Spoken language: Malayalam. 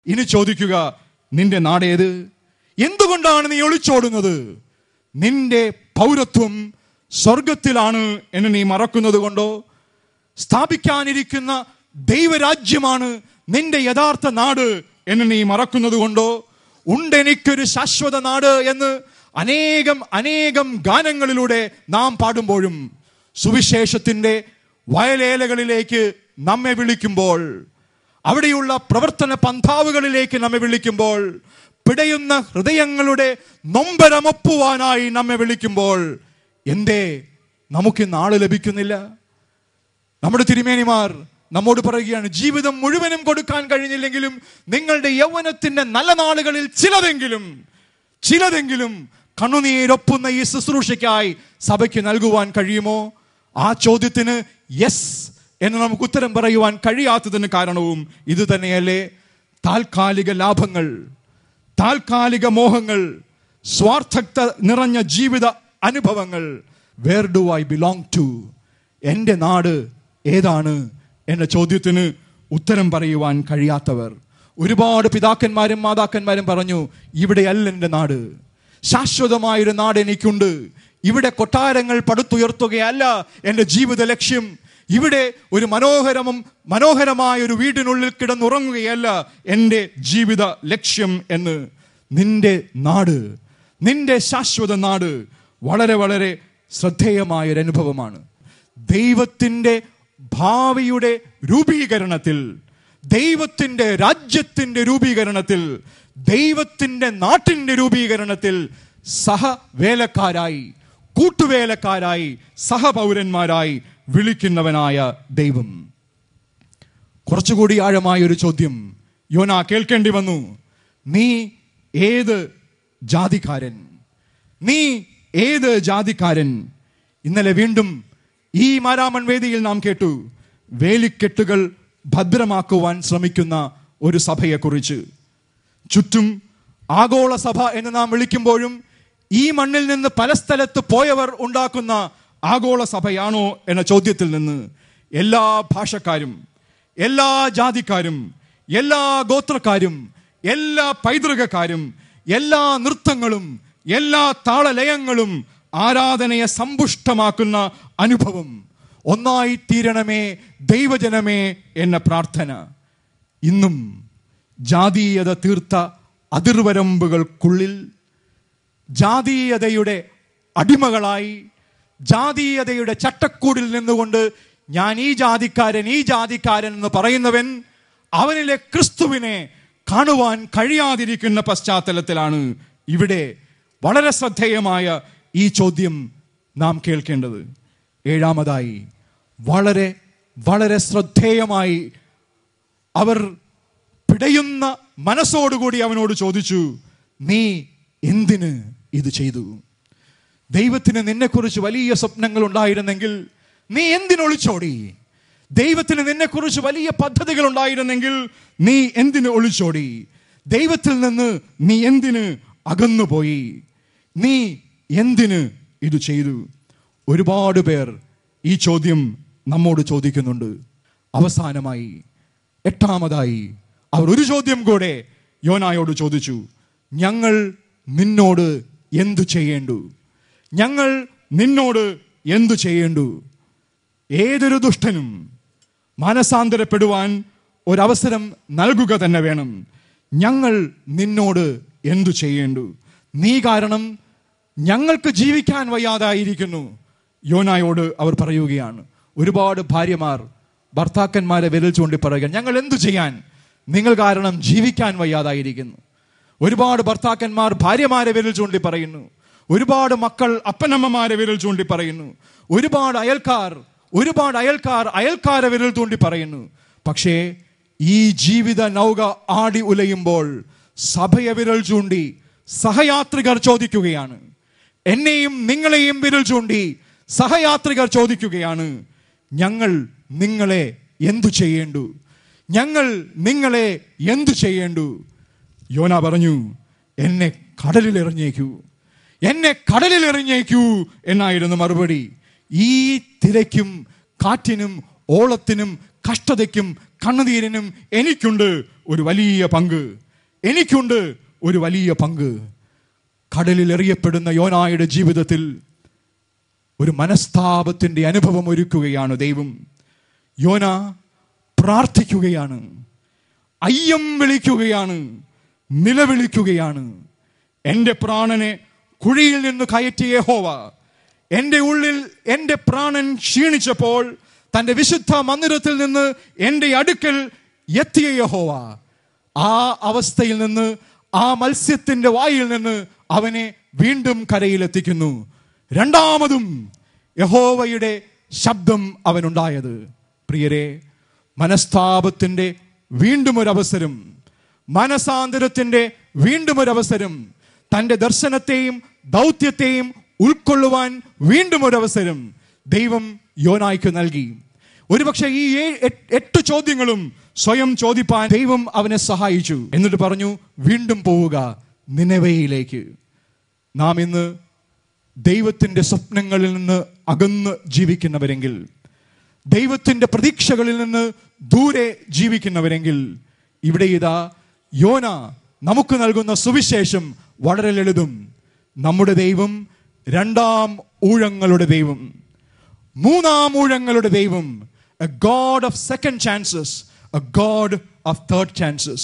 ഇനി ചോദിക്കുക, നിന്റെ നാടേത്? എന്തുകൊണ്ടാണ് നീ ഒളിച്ചോടുന്നത്? നിന്റെ പൗരത്വം സ്വർഗത്തിലാണ് എന്ന് നീ മറക്കുന്നത് കൊണ്ടോ? സ്ഥാപിക്കാനിരിക്കുന്ന ദൈവരാജ്യമാണ് നിന്റെ യഥാർത്ഥ നാട് എന്ന് നീ മറക്കുന്നത് കൊണ്ടോ? ഉണ്ടെനിക്കൊരു ശാശ്വത നാട് എന്ന് അനേകം ഗാനങ്ങളിലൂടെ നാം പാടുമ്പോഴും സുവിശേഷത്തിന്റെ വയലേലകളിലേക്ക് നമ്മെ വിളിക്കുമ്പോൾ, അവിടെയുള്ള പ്രവർത്തന പന്ഥാവുകളിലേക്ക് നമ്മെ വിളിക്കുമ്പോൾ, പിടയുന്ന ഹൃദയങ്ങളുടെ നൊമ്പരമൊപ്പുവാനായി നമ്മെ വിളിക്കുമ്പോൾ, എന്തേ നമുക്ക് നാള് ലഭിക്കുന്നില്ല? നമ്മുടെ തിരുമേനിമാർ നമ്മോട് പറയുകയാണ്, ജീവിതം മുഴുവനും കൊടുക്കാൻ കഴിഞ്ഞില്ലെങ്കിലും നിങ്ങളുടെ യൗവനത്തിന്റെ നല്ല നാളുകളിൽ ചിലതെങ്കിലും കണ്ണുനീരൊപ്പുന്ന ഈ ശുശ്രൂഷയ്ക്കായി സഭയ്ക്ക് നൽകുവാൻ കഴിയുമോ? ആ ചോദ്യത്തിന് യെസ് എന്ന് നമുക്ക് ഉത്തരം പറയുവാൻ കഴിയാത്തതിന് കാരണവും ഇത് തന്നെയല്ലേ? താൽക്കാലിക ലാഭങ്ങൾ, താൽക്കാലിക മോഹങ്ങൾ, സ്വാർത്ഥത നിറഞ്ഞ ജീവിത അനുഭവങ്ങൾ. Where do I belong to? എൻ്റെ നാട് ഏതാണ് എന്ന ചോദ്യത്തിന് ഉത്തരം പറയുവാൻ കഴിയാത്തവർ. ഒരുപാട് പിതാക്കന്മാരും മാതാക്കന്മാരും പറഞ്ഞു, ഇവിടെയല്ല എൻ്റെ നാട്, ശാശ്വതമായൊരു നാട് എനിക്കുണ്ട്. ഇവിടെ കൊട്ടാരങ്ങൾ പടുത്തുയർത്തുകയല്ല എൻ്റെ ജീവിത ലക്ഷ്യം. ഇവിടെ ഒരു മനോഹരമായ ഒരു വീടിനുള്ളിൽ കിടന്നുറങ്ങുകയല്ല എൻ്റെ ജീവിത ലക്ഷ്യം എന്ന്. നിന്റെ നാട്, നിന്റെ ശാശ്വത നാട് വളരെ വളരെ ശ്രദ്ധേയമായൊരു അനുഭവമാണ്. ദൈവത്തിൻ്റെ ഭാവിയുടെ രൂപീകരണത്തിൽ, ദൈവത്തിൻ്റെ രാജ്യത്തിൻ്റെ രൂപീകരണത്തിൽ, ദൈവത്തിൻ്റെ നാട്ടിൻ്റെ രൂപീകരണത്തിൽ സഹവേലക്കാരായി, കൂട്ടുവേലക്കാരായി, സഹപൗരന്മാരായി വിളിക്കുന്നവനായ ദൈവം. കുറച്ചുകൂടി ആഴമായ ഒരു ചോദ്യം യോനാ കേൾക്കേണ്ടി വന്നു. നീ ഏത് ജാതിക്കാരൻ? നീ ഏത് ജാതിക്കാരൻ? ഇന്നലെ വീണ്ടും ഈ മാരാമൺ വേദിയിൽ നാം കേട്ടു, വേലിക്കെട്ടുകൾ ഭദ്രമാക്കുവാൻ ശ്രമിക്കുന്ന ഒരു സഭയെക്കുറിച്ച്. ചുറ്റും ആഗോള സഭ എന്ന് നാം വിളിക്കുമ്പോഴും ഈ മണ്ണിൽ നിന്ന് പല സ്ഥലത്ത് പോയവർ ഉണ്ടാക്കുന്ന ആഗോള സഭയാണോ എന്ന ചോദ്യത്തിൽ നിന്ന് എല്ലാ ഭാഷക്കാരും, എല്ലാ ജാതിക്കാരും, എല്ലാ ഗോത്രക്കാരും, എല്ലാ പൈതൃകക്കാരും, എല്ലാ നൃത്തങ്ങളും, എല്ലാ താളലയങ്ങളും ആരാധനയെ സമ്പുഷ്ടമാക്കുന്ന അനുഭവം. ഒന്നായി തീരണമേ ദൈവജനമേ എന്ന പ്രാർത്ഥന. ഇന്നും ജാതീയത തീർത്ത അതിർവരമ്പുകൾക്കുള്ളിൽ ജാതീയതയുടെ അടിമകളായി, ജാതീയതയുടെ ചട്ടക്കൂടിൽ നിന്നുകൊണ്ട് ഞാൻ ഈ ജാതിക്കാരൻ എന്ന് പറയുന്നവൻ അവനിലെ ക്രിസ്തുവിനെ കാണുവാൻ കഴിയാതിരിക്കുന്ന പശ്ചാത്തലത്തിലാണ് ഇവിടെ വളരെ ശ്രദ്ധേയമായ ഈ ചോദ്യം നാം കേൾക്കേണ്ടത്. ഏഴാമതായി വളരെ വളരെ ശ്രദ്ധേയമായി അവർ പിടയുന്ന മനസ്സോടുകൂടി അവനോട് ചോദിച്ചു, നീ എന്തിന് ഇത് ചെയ്തു? ദൈവത്തിന് നിന്നെക്കുറിച്ച് വലിയ സ്വപ്നങ്ങൾ ഉണ്ടായിരുന്നെങ്കിൽ നീ എന്തിനൊളിച്ചോടി? ദൈവത്തിന് നിന്നെക്കുറിച്ച് വലിയ പദ്ധതികൾ ഉണ്ടായിരുന്നെങ്കിൽ നീ എന്തിന് ഒളിച്ചോടി? ദൈവത്തിൽ നിന്ന് നീ എന്തിന് അകന്നുപോയി? നീ എന്തിന് ഇത് ചെയ്തു? ഒരുപാട് പേർ ഈ ചോദ്യം നമ്മോട് ചോദിക്കുന്നുണ്ട്. അവസാനമായി എട്ടാമതായി അവർ ഒരു ചോദ്യം കൂടെ യോനായോട് ചോദിച്ചു, ഞങ്ങൾ നിന്നോട് എന്തു ചെയ്യേണ്ടു? ഞങ്ങൾ നിന്നോട് എന്തു ചെയ്യേണ്ടു? ഏതൊരു ദുഷ്ടനും മാനസാന്തരപ്പെടുവാൻ ഒരവസരം നൽകുക തന്നെ വേണം. ഞങ്ങൾ നിന്നോട് എന്തു ചെയ്യേണ്ടു? നീ കാരണം ഞങ്ങൾക്ക് ജീവിക്കാൻ വയ്യാതായിരിക്കുന്നു. യോനായോട് അവർ പറയുകയാണ്. ഒരുപാട് ഭാര്യമാർ ഭർത്താക്കന്മാരെ വിരൽ ചൂണ്ടി പറയുക, ഞങ്ങൾ എന്തു ചെയ്യാൻ? നിങ്ങൾ കാരണം ജീവിക്കാൻ വയ്യാതായിരിക്കുന്നു. ഒരുപാട് ഭർത്താക്കന്മാർ ഭാര്യമാരെ വിരൽ ചൂണ്ടി പറയുന്നു. ഒരുപാട് മക്കൾ അപ്പനമ്മമാരെ വിരൽ ചൂണ്ടി പറയുന്നു. ഒരുപാട് അയൽക്കാർ അയൽക്കാരെ വിരൽ ചൂണ്ടി പറയുന്നു. പക്ഷേ ഈ ജീവിത നൗക ആടി ഉലയുമ്പോൾ സഭയെ വിരൽ ചൂണ്ടി സഹയാത്രികർ ചോദിക്കുകയാണ്. എന്നെയും നിങ്ങളെയും വിരൽ ചൂണ്ടി സഹയാത്രികർ ചോദിക്കുകയാണ്, ഞങ്ങൾ നിങ്ങളെ എന്തു ചെയ്യേണ്ടു? ഞങ്ങൾ നിങ്ങളെ എന്തു ചെയ്യേണ്ടു? യോന പറഞ്ഞു, എന്നെ കടലിൽ എറിഞ്ഞേക്കൂ, എന്നെ കടലിൽ എറിഞ്ഞേക്കൂ എന്നായിരുന്നു മറുപടി. ഈ തിരയ്ക്കും കാറ്റിനും ഓളത്തിനും കഷ്ടതയ്ക്കും കണ്ണുനീരിനും എനിക്കുണ്ട് ഒരു വലിയ പങ്ക്. എനിക്കുണ്ട് ഒരു വലിയ പങ്ക്. കടലിൽ എറിയപ്പെടുന്ന യോനായുടെ ജീവിതത്തിൽ ഒരു മനസ്താപത്തിന്റെ അനുഭവം ഒരുക്കുകയാണ് ദൈവം. യോന പ്രാർത്ഥിക്കുകയാണ്, അയ്യം വിളിക്കുകയാണ്, നിലവിളിക്കുകയാണ്. എൻ്റെ പ്രാണനെ കുഴിയിൽ നിന്ന് കയറ്റിയ യഹോവ, എൻ്റെ ഉള്ളിൽ എൻ്റെ പ്രാണൻ ക്ഷീണിച്ചപ്പോൾ തൻ്റെ വിശുദ്ധ മന്ദിരത്തിൽ നിന്ന് എൻ്റെ അടുക്കൽ എത്തിയ യഹോവ ആ അവസ്ഥയിൽ നിന്ന്, ആ മത്സ്യത്തിന്റെ വായിൽ നിന്ന് അവനെ വീണ്ടും കരയിലെത്തിക്കുന്നു. രണ്ടാമതും യഹോവയുടെ ശബ്ദം അവനുണ്ടായത്. പ്രിയരെ, മനസ്താപത്തിന്റെ വീണ്ടും ഒരവസരം, മനസാന്തരത്തിന്റെ വീണ്ടും ഒരവസരം, തൻ്റെ ദർശനത്തെയും ദൗത്യത്തെയും ഉൾക്കൊള്ളുവാൻ വീണ്ടും ഒരവസരം ദൈവം യോനായ്ക്ക് നൽകി. ഒരുപക്ഷെ ഈ 8 ചോദ്യങ്ങളും സ്വയം ചോദിപ്പാൻ ദൈവം അവനെ സഹായിച്ചു. എന്നിട്ട് പറഞ്ഞു, വീണ്ടും പോവുക നിനവയിലേക്ക്. നാം ഇന്ന് ദൈവത്തിൻ്റെ സ്വപ്നങ്ങളിൽ നിന്ന് അകന്ന് ജീവിക്കുന്നവരെങ്കിൽ, ദൈവത്തിൻ്റെ പ്രതീക്ഷകളിൽ നിന്ന് ദൂരെ ജീവിക്കുന്നവരെങ്കിൽ, ഇവിടെ ഇതാ യോന നമുക്ക് നൽകുന്ന സുവിശേഷം വളരെ ലളിതം. നമ്മുടെ ദൈവം രണ്ടാം ഊഴങ്ങളുടെ ദൈവം, മൂന്നാം ഊഴങ്ങളുടെ ദൈവം. A God of second chances, a God of third chances.